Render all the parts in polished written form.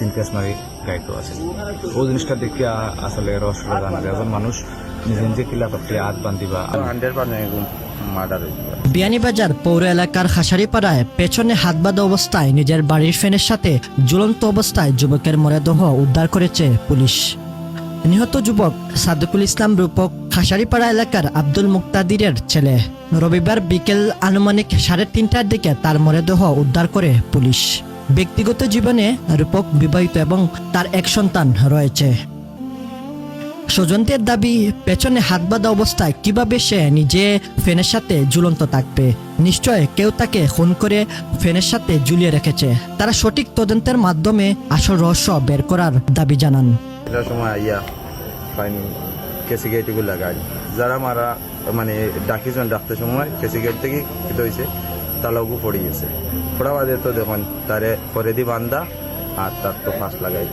2-3 case মারি গাইতো আছে ও জিনিসটা দেখে আসলে রসটা জানা যায় একজন মানুষ নিজে নিজে কিলা করতে হাত বান্ধিবা 100% মার্ডার হয়েছে। বিয়ানীবাজার পৌর এলাকার খাসারিপাড়ায় পেছনে হাত বাঁধা অবস্থায় নিজের বাড়ির ফ্যানের সাথে ঝুলন্ত অবস্থায় যুবকের মরদেহ উদ্ধার করেছে পুলিশ। নিহত যুবক সাদুকুল ইসলাম রূপক খাসারিপাড়া এলাকার আব্দুল মুক্তাদিরের ছেলে। রবিবার বিকেল আনুমানিক 3:30টার দিকে তার মরদেহ উদ্ধার করে পুলিশ। ব্যক্তিগত জীবনে রূপক বিবাহিত এবং তার এক সন্তান রয়েছে। স্বজনদের দাবি, পেছনে হাত বাঁধা অবস্থায় কিভাবে সে নিজে ফ্যানের সাথে ঝুলন্ত থাকবে? নিশ্চয় কেউ তাকে খুন করে ফ্যানের সাথে ঝুলিয়ে রেখেছে। তারা সঠিক তদন্তের মাধ্যমে আসল রহস্য বের করার দাবি জানান। এটার সময় আইয়া ফাইন কেসি গেটগুলো লাগাই যারা মারা মানে ডাকিজন ডাকতে সময় কেসি গেট থেকে খেতে হয়েছে তালাগু পড়ে গেছে। পড়া বাদে তো দেখুন তারে পরে দি বান্ধা আর তার তো ফাঁস লাগাই।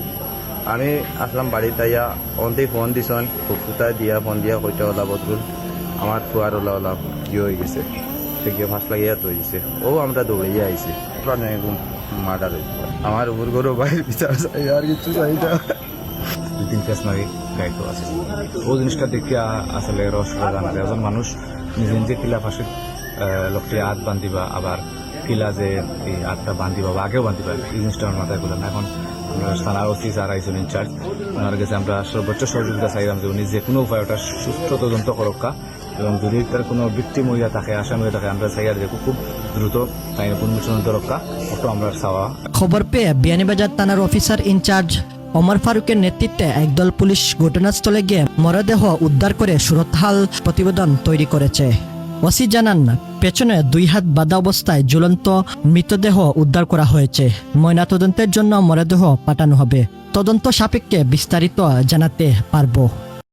আমি আসলাম বাড়িতে আইয়া অন্তেই ফোন দিছন ফুটায় দিয়া ফোন দিয়া কইটা ওলা বদরুল আমার ফুয়ার ওলা ওলা ইয়ে হয়ে গেছে সে গিয়ে ফাঁস লাগিয়া তো হয়েছে ও আমরা দৌড়াইয়া আইছি মার্ডার হয়েছে। আমার উপর গরু বাইরের বিচার চাই আর কিছু চাই না। 2-3 কেস মারি গাইতো আছে ও জিনিসটা দেখে আসলে রসটা জানা যায় একজন মানুষ নিজে নিজে কিলা ফাঁসে লোকটি হাত বান্ধিবা আবার কিলা যে এই হাতটা বান্ধিবা বা আগেও বান্ধিবা এই জিনিসটা আমার মাথায় বললাম। এখন আমরা থানার অফিস আর আইসন ইনচার্জ ওনার কাছে আমরা সর্বোচ্চ সহযোগিতা চাইলাম যে উনি যে কোনো উপায় ওটা সুস্থ তদন্ত করক্কা এবং যদি তার কোনো ভিক্টিম হইয়া থাকে আসামি হয়ে থাকে আমরা চাই আর যে খুব দ্রুত আইন পুনঃ রক্ষা ওটা আমরা চাওয়া। খবর পেয়ে বিয়ানীবাজার থানার অফিসার ইনচার্জ ওমর ফারুকের নেতৃত্বে একদল পুলিশ ঘটনাস্থলে গিয়ে মরদেহ উদ্ধার করে সুরতহাল প্রতিবেদন তৈরি করেছে। ওসি জানান, পেছনে 2 হাত বাঁধা অবস্থায় ঝুলন্ত মৃতদেহ উদ্ধার করা হয়েছে। ময়নাতদন্তের জন্য মরদেহ পাঠানো হবে। তদন্ত সাপেক্ষে বিস্তারিত জানাতে পারবো।